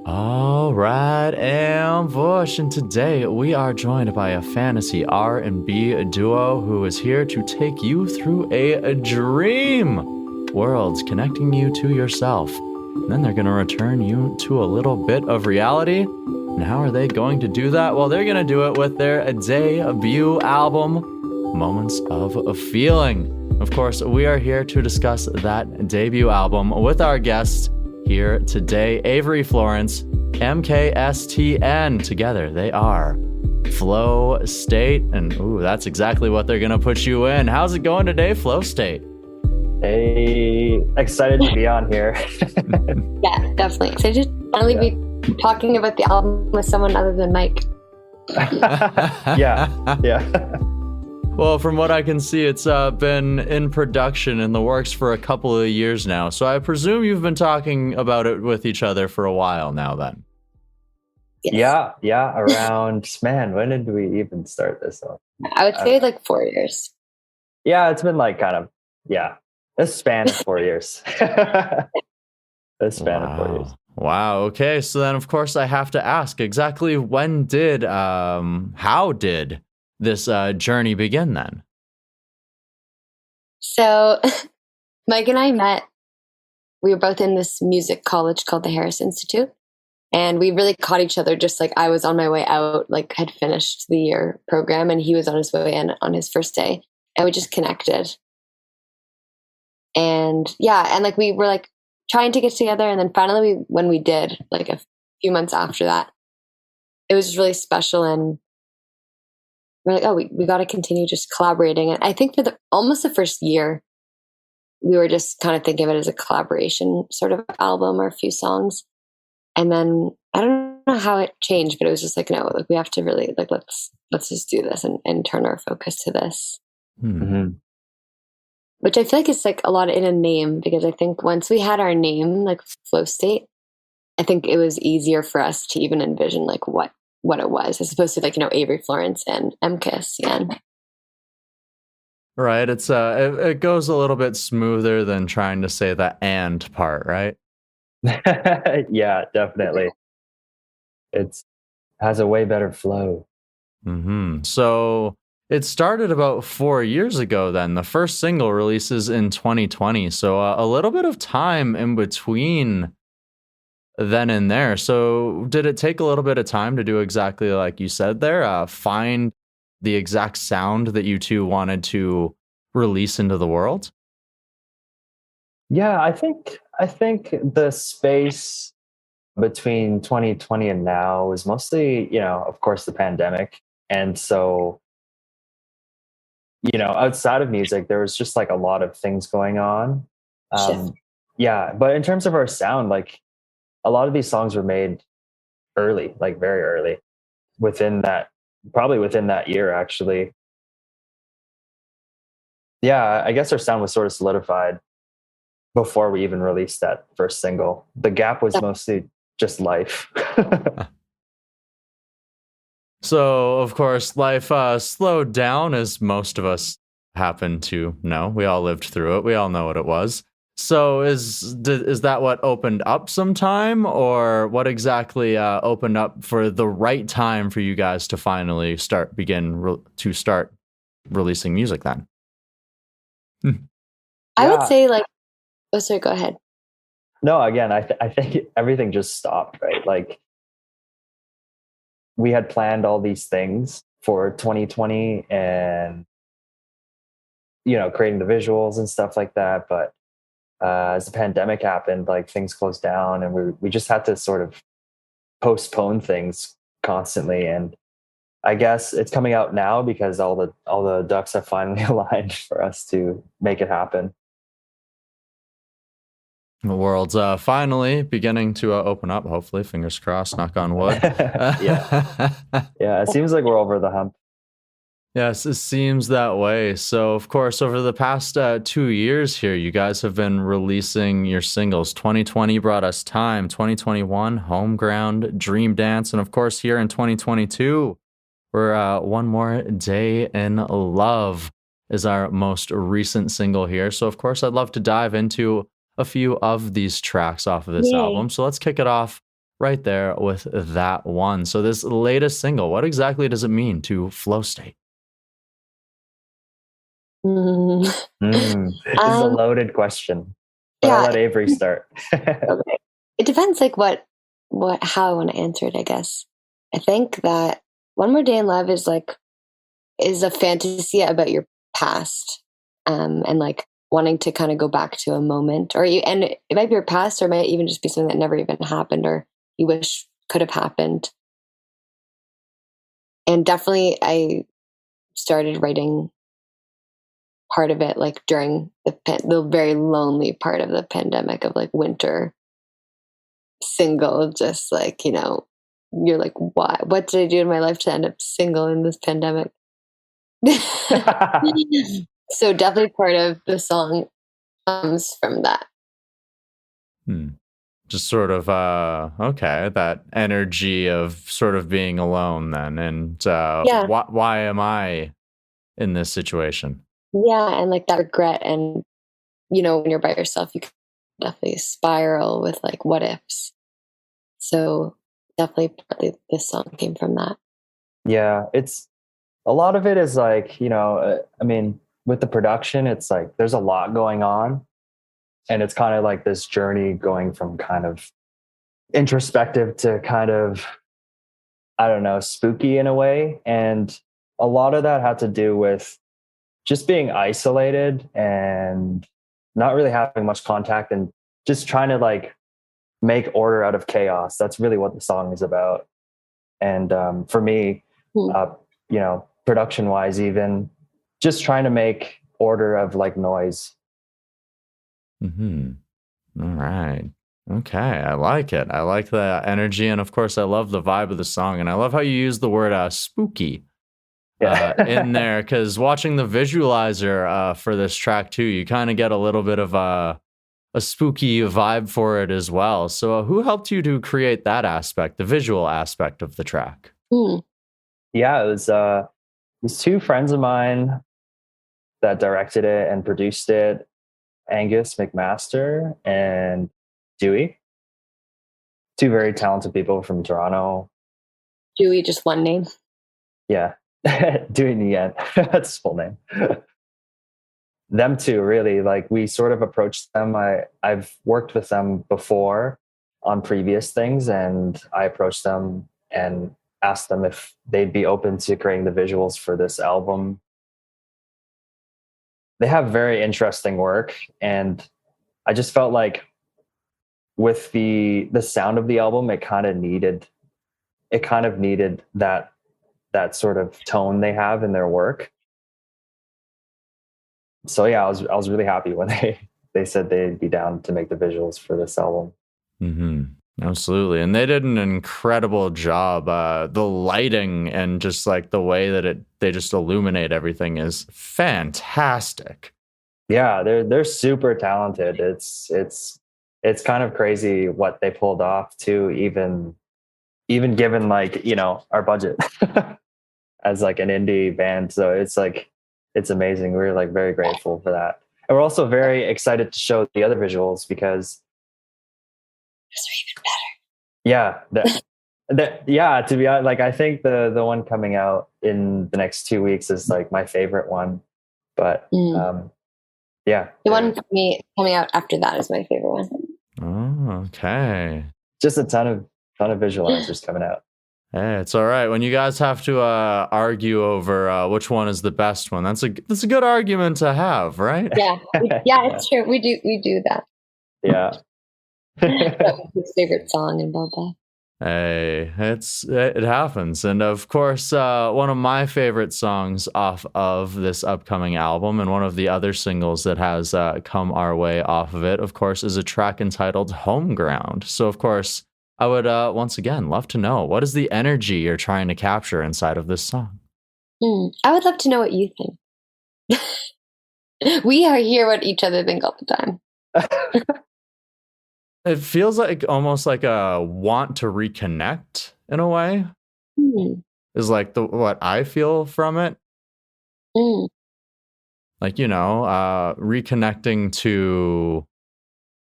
All right, Ambush, and today we are joined by a fantasy R&B duo who is here to take you through a dream world, connecting you to yourself. And then they're going to return you to a little bit of reality. And how are they going to do that? Well, they're going to do it with their debut album, Moments of a Feeling. Of course, we are here to discuss that debut album with our guests here today, Avery Florence, MKSTN. Together, they are Flõstate, and ooh, that's exactly what they're gonna put you in. How's it going today, Flõstate? Hey, excited to be on here. Yeah, definitely. Excited to finally be talking about the album with someone other than Mike. Yeah. Well, from what I can see, it's been in production in the works for a couple of years now. So I presume you've been talking about it with each other for a while now then. Yes. Yeah. Around, man, when did we even start this one? I would say like 4 years. Yeah, it's been like kind of, a span of 4 years. A span of 4 years. Wow. Okay. So then, of course, I have to ask exactly how did this journey begin then? So Mike and I met, we were both in this music college called the Harris Institute. And we really caught each other just like I was on my way out, like had finished the year program, and he was on his way in on his first day. And we just connected. And like we were like trying to get together. And then finally, when we did, like a few months after that, it was really special. And we're like, oh, we got to continue just collaborating. And I think for almost the first year, we were just kind of thinking of it as a collaboration sort of album or a few songs. And then I don't know how it changed, but it was just like, no, like we have to really like, let's just do this and turn our focus to this. Mm-hmm. Which I feel like it's like a lot in a name, because I think once we had our name, like Flõstate, I think it was easier for us to even envision like what it was, as opposed to like, Avery Florence and MKSTN. Right. It's it goes a little bit smoother than trying to say the "and" part, right? Yeah, definitely. It has a way better flow. Mm-hmm. So it started about 4 years ago then. The first single releases in 2020. So a little bit of time in between then and there. So did it take a little bit of time to do exactly like you said there, find the exact sound that you two wanted to release into the world? Yeah, I think the space between 2020 and now was mostly, of course, the pandemic. And so, outside of music, there was just like a lot of things going on. Yeah, but in terms of our sound, like a lot of these songs were made early, like very early, probably within that year, actually. Yeah, I guess our sound was sort of solidified before we even released that first single. The gap was mostly just life. So, of course, life slowed down, as most of us happen to know. We all lived through it. We all know what it was. So is that what opened up some time, or what exactly opened up for the right time for you guys to finally start releasing music then? I would say like, oh, sorry, go ahead. No, again, I think everything just stopped, right? Like we had planned all these things for 2020 and, creating the visuals and stuff like that. But as the pandemic happened, like things closed down, and we just had to sort of postpone things constantly. And I guess it's coming out now because all the ducks have finally aligned for us to make it happen. The world's finally beginning to open up. Hopefully, fingers crossed. Knock on wood. Yeah, it seems like we're over the hump. Yes, it seems that way. So, of course, over the past 2 years here, you guys have been releasing your singles. 2020 brought us Time, 2021, Homeground, Dream Dance, and of course, here in 2022, we're One More Day in Love is our most recent single here. So, of course, I'd love to dive into a few of these tracks off of this album. So let's kick it off right there with that one. So this latest single, what exactly does it mean to Flõstate? This is a loaded question, but I'll let Avery start. Okay. It depends, like how I want to answer it. I guess I think that One More Day in Love is a fantasy about your past, and like wanting to kind of go back to a moment, and it might be your past, or it might even just be something that never even happened, or you wish could have happened. And definitely, I started writing part of it like during the very lonely part of the pandemic, of like winter, single, just like, you're like, what did I do in my life to end up single in this pandemic? So definitely part of the song comes from that. Just sort of okay, that energy of sort of being alone then, and why am I in this situation? Yeah, and like that regret, and when you're by yourself, you can definitely spiral with like what ifs. So definitely partly this song came from that. Yeah, it's a lot of it is like, I mean, with the production, it's like there's a lot going on, and it's kind of like this journey going from kind of introspective to kind of, I don't know, spooky in a way. And a lot of that had to do with just being isolated and not really having much contact, and just trying to like make order out of chaos. That's really what the song is about. And for me, production wise, even just trying to make order of like noise. All right. Okay. I like it. I like the energy. And of course, I love the vibe of the song. And I love how you use the word spooky in there, because watching the visualizer for this track too, you kind of get a little bit of a spooky vibe for it as well. So who helped you to create that aspect, the visual aspect of the track? Yeah, it was two friends of mine that directed it and produced it, Angus McMaster and Dewey. Two very talented people from Toronto. Dewey, just one name? Yeah. Dewey Nguyen. That's his full name. Them two, really, like we sort of approached them. I've worked with them before on previous things, and I approached them and asked them if they'd be open to creating the visuals for this album. They have very interesting work, and I just felt like with the sound of the album, it kind of needed that sort of tone they have in their work. So yeah, I was really happy when they said they'd be down to make the visuals for this album. Absolutely. And they did an incredible job. The lighting and just like the way that they just illuminate everything is fantastic. Yeah, they're super talented. It's kind of crazy what they pulled off too, even given like, our budget as like an indie band. So it's amazing. We're like very grateful for that. And we're also very excited to show the other visuals, because those are even better. Yeah, to be honest, like I think the one coming out in the next 2 weeks is like my favorite one. But yeah, the one for me coming out after that is my favorite one. Oh, okay. Just a ton of visualizers coming out. Hey, it's all right. When you guys have to argue over which one is the best one, that's a good argument to have, right? Yeah, it's true. We do that. Yeah. That was his favorite song and blah blah. Hey, it happens. And of course, one of my favorite songs off of this upcoming album, and one of the other singles that has come our way off of it, of course, is a track entitled Home Ground. So of course, I would once again love to know, what is the energy you're trying to capture inside of this song? I would love to know what you think. We hear what each other think all the time. It feels like almost like a want to reconnect in a way. Is like what I feel from it. Like, reconnecting to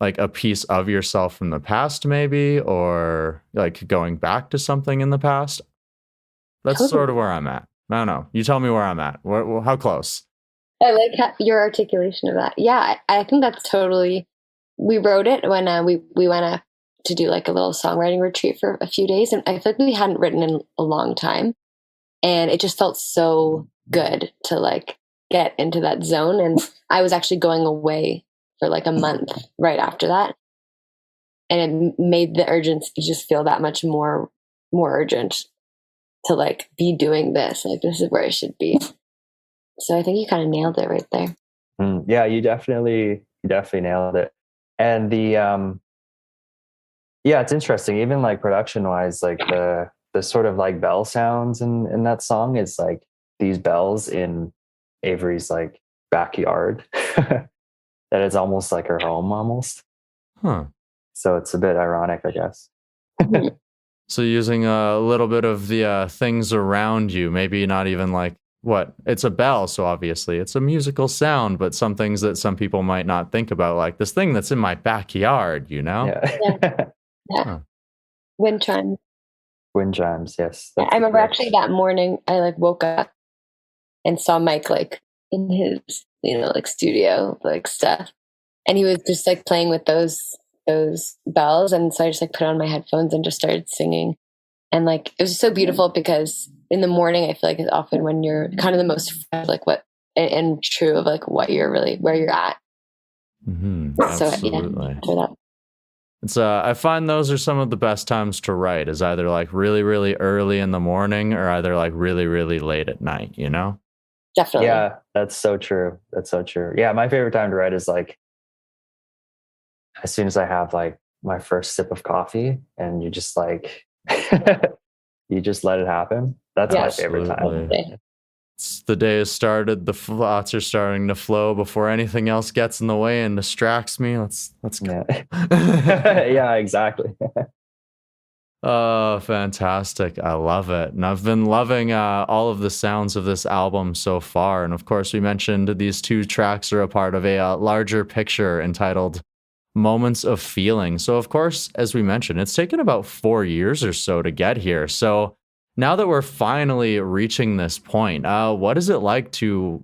like a piece of yourself from the past, maybe, or like going back to something in the past? That's Totally. sort of where I'm at. I don't know. You tell me where I'm at. How close? I like your articulation of that. Yeah, I think that's totally. We wrote it when we went to do like a little songwriting retreat for a few days, and I feel like we hadn't written in a long time, and it just felt so good to like get into that zone. And I was actually going away for like a month right after that, and it made the urgency just feel that much more urgent to like be doing this. Like, this is where I should be. So I think you kind of nailed it right there. Yeah, you definitely nailed it. And the yeah, it's interesting. Even like production wise, like the sort of like bell sounds in that song is like these bells in Avery's like backyard. That is almost like her home almost. Huh. So it's a bit ironic, I guess. So using a little bit of the things around you, maybe not even like what it's a bell. So obviously it's a musical sound, but some things that some people might not think about, like this thing that's in my backyard, you know? Yeah. Yeah. Huh. Wind chimes. Wind chimes, yes. I remember actually that morning I like woke up and saw Mike like in his, like studio like stuff. And he was just like playing with those bells. And so I just like put on my headphones and just started singing. And like, it was so beautiful because in the morning, I feel like it's often when you're kind of the most fresh, like what, and true of like what you're really, where you're at. Mm-hmm. Absolutely. So yeah, for that. It's I find those are some of the best times to write, is either like really, really early in the morning or either like really, really late at night, you know? Definitely. Yeah, that's so true. That's so true. Yeah, my favorite time to write is like as soon as I have like my first sip of coffee and you just like you just let it happen. That's my favorite time. It's the day has started, the thoughts are starting to flow before anything else gets in the way and distracts me. Let's go. Yeah. Yeah, exactly. Oh, fantastic. I love it. And I've been loving all of the sounds of this album so far. And of course, we mentioned these two tracks are a part of a larger picture entitled Moments of Feeling. So of course, as we mentioned, it's taken about 4 years or so to get here. So now that we're finally reaching this point, what is it like to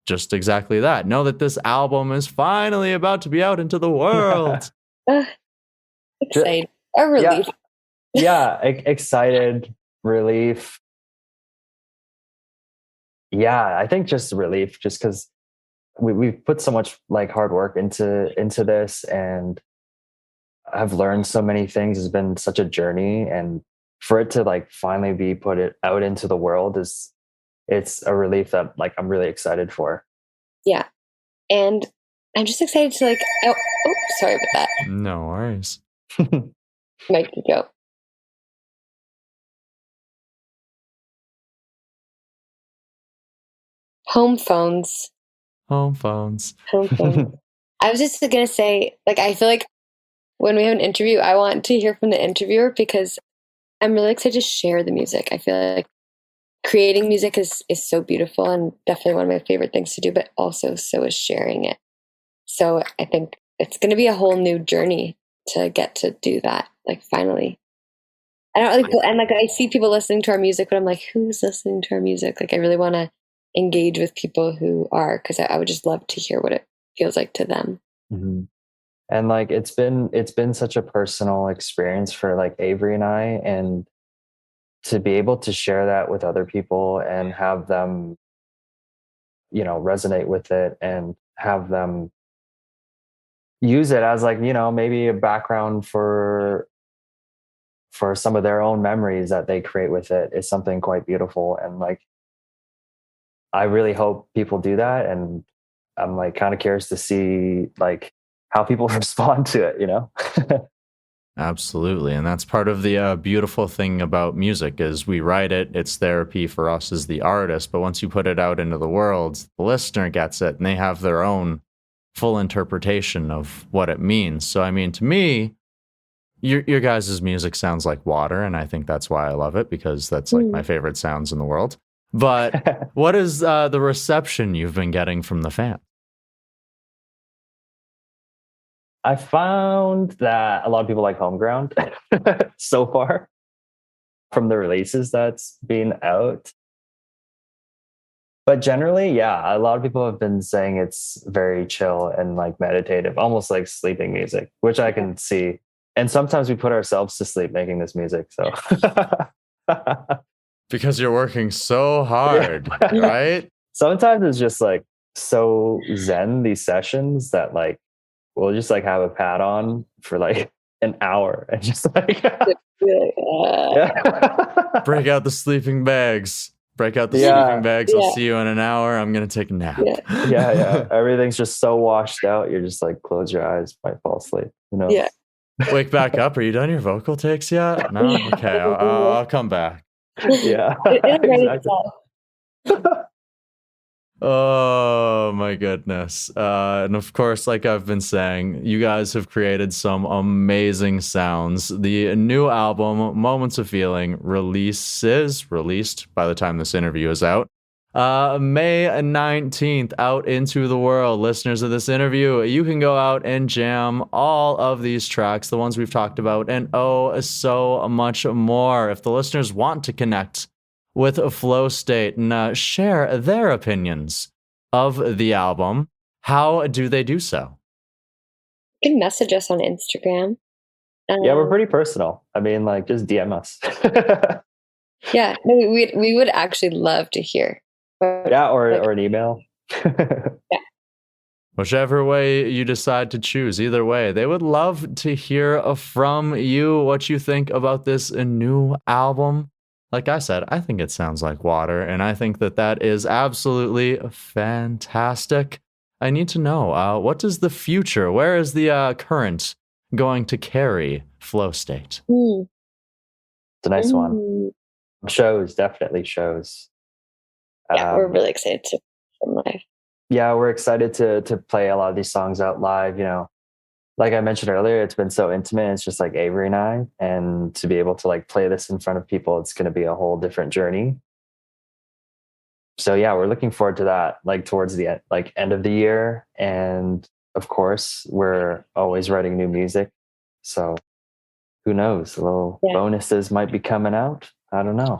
just exactly that? Know that this album is finally about to be out into the world. Excited. A relief. Yeah, excited, relief. Yeah, I think just relief, just because we've put so much like hard work into this, and I've learned so many things. It's been such a journey, and for it to like finally be out into the world it's a relief that like I'm really excited for. Yeah, and I'm just excited to like. Oh, sorry about that. No worries. Mike, you go. Home phones. Home phones. I was just going to say, like, I feel like when we have an interview, I want to hear from the interviewer because I'm really excited to share the music. I feel like creating music is so beautiful and definitely one of my favorite things to do, but also so is sharing it. So I think it's going to be a whole new journey to get to do that. Like, finally. I don't really, and like, I see people listening to our music, but I'm like, who's listening to our music? Like, I really want to engage with people who are, because I would just love to hear what it feels like to them. Mm-hmm. And like it's been such a personal experience for like Avery and I, and to be able to share that with other people and have them resonate with it and have them use it as like maybe a background for some of their own memories that they create with it is something quite beautiful. And like I really hope people do that, and I'm like kind of curious to see like how people respond to it, Absolutely. And that's part of the beautiful thing about music is we write it, it's therapy for us as the artist, but once you put it out into the world, the listener gets it and they have their own full interpretation of what it means. So I mean, to me, your guys' music sounds like water, and I think that's why I love it, because that's like my favorite sounds in the world. But what is the reception you've been getting from the fans? I found that a lot of people like home ground so far from the releases that's been out. But generally, yeah, a lot of people have been saying it's very chill and like meditative, almost like sleeping music, which I can see. And sometimes we put ourselves to sleep making this music. So Because you're working so hard, right? sometimes it's just like so zen, these sessions, that like we'll just like have a pad on for like an hour and just like yeah. Break out the sleeping bags. Break out the sleeping bags. I'll see you in an hour. I'm going to take a nap. Yeah. Everything's just so washed out. You're just like, close your eyes, might fall asleep. Who knows? Yeah. Wake back up. Are you done your vocal takes yet? No? Okay. I'll come back. Yeah. Exactly. Oh my goodness. And of course, like I've been saying, you guys have created some amazing sounds. The new album, Moments of Feeling, released by the time this interview is out. May 19th, out into the world. Listeners of this interview, you can go out and jam all of these tracks, the ones we've talked about, and so much more. If the listeners want to connect with Flõstate and share their opinions of the album, how do they do so? You can message us on Instagram. Yeah, we're pretty personal. I mean, like, just DM us. Yeah, no, we would actually love to hear. Yeah, or an email. Yeah. Whichever way you decide to choose, either way, they would love to hear from you what you think about this new album. Like I said, I think it sounds like water, and I think that is absolutely fantastic. I need to know, what does the future, where is the current going to carry Flõstate? It's a nice one. Shows, definitely shows. Yeah, we're really excited to perform live. Yeah, we're excited to play a lot of these songs out live. You know, like I mentioned earlier, it's been so intimate. It's just like Avery and I, and to be able to like play this in front of people, it's going to be a whole different journey. So yeah, we're looking forward to that, like towards the end of the year. And of course, we're always writing new music. So who knows? Little bonuses might be coming out. I don't know.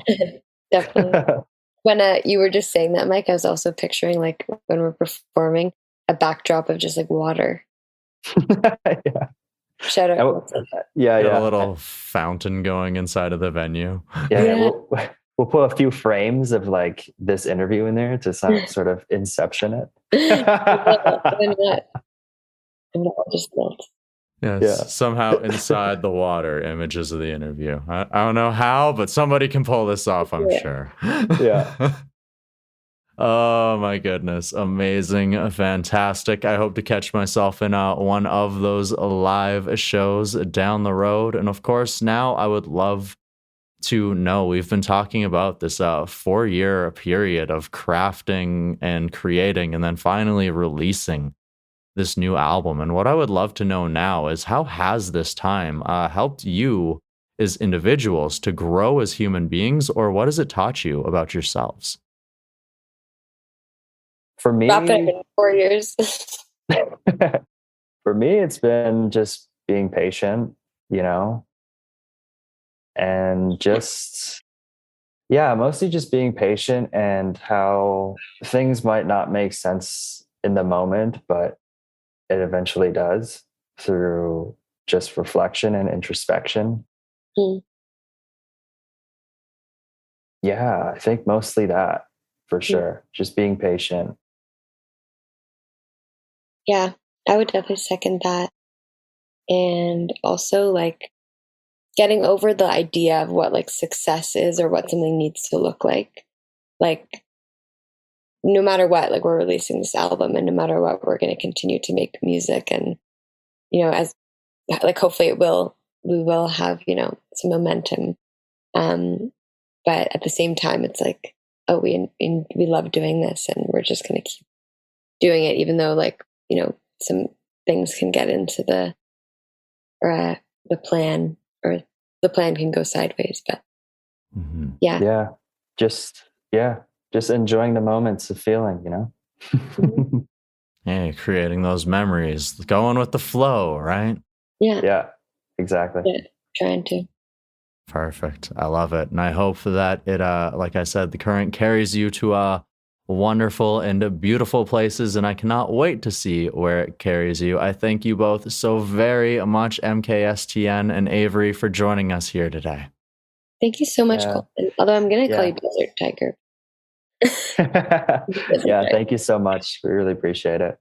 Definitely. When you were just saying that, Mike, I was also picturing like when we're performing a backdrop of just like water. Yeah. Shout out. Yeah. A little fountain going inside of the venue. Yeah. We'll put a few frames of like this interview in there to sort of inception it. Yes, somehow inside the water, images of the interview. I don't know how, but somebody can pull this off, I'm sure. Yeah. Oh my goodness. Amazing. Fantastic. I hope to catch myself in one of those live shows down the road. And of course, now I would love to know, we've been talking about this 4-year period of crafting and creating and then finally releasing this new album. And what I would love to know now is, how has this time helped you as individuals to grow as human beings, or what has it taught you about yourselves? For me, wrapped up in 4 years. For me, it's been just being patient, you know, and just, mostly just being patient, and how things might not make sense in the moment, but it eventually does through just reflection and introspection. Yeah, I think mostly that, for sure. Just being patient. Yeah, I would definitely second that. And also like getting over the idea of what like success is or what something needs to look like. Like no matter what, like we're releasing this album, and no matter what, we're going to continue to make music. And, you know, as like, hopefully we will have, you know, some momentum. But at the same time, it's like, oh, we love doing this, and we're just going to keep doing it, even though like, you know, some things can get into the plan, or the plan can go sideways, but just enjoying the moments of feeling, you know. Hey, creating those memories, going with the flow, right? Yeah, exactly. Yeah, trying to. Perfect. I love it. And I hope that it, like I said, the current carries you to wonderful and beautiful places. And I cannot wait to see where it carries you. I thank you both so very much, MKSTN and Avery, for joining us here today. Thank you so much, Colton. Although I'm going to call Yeah. you Desert Tiger. Yeah, thank you so much. We really appreciate it.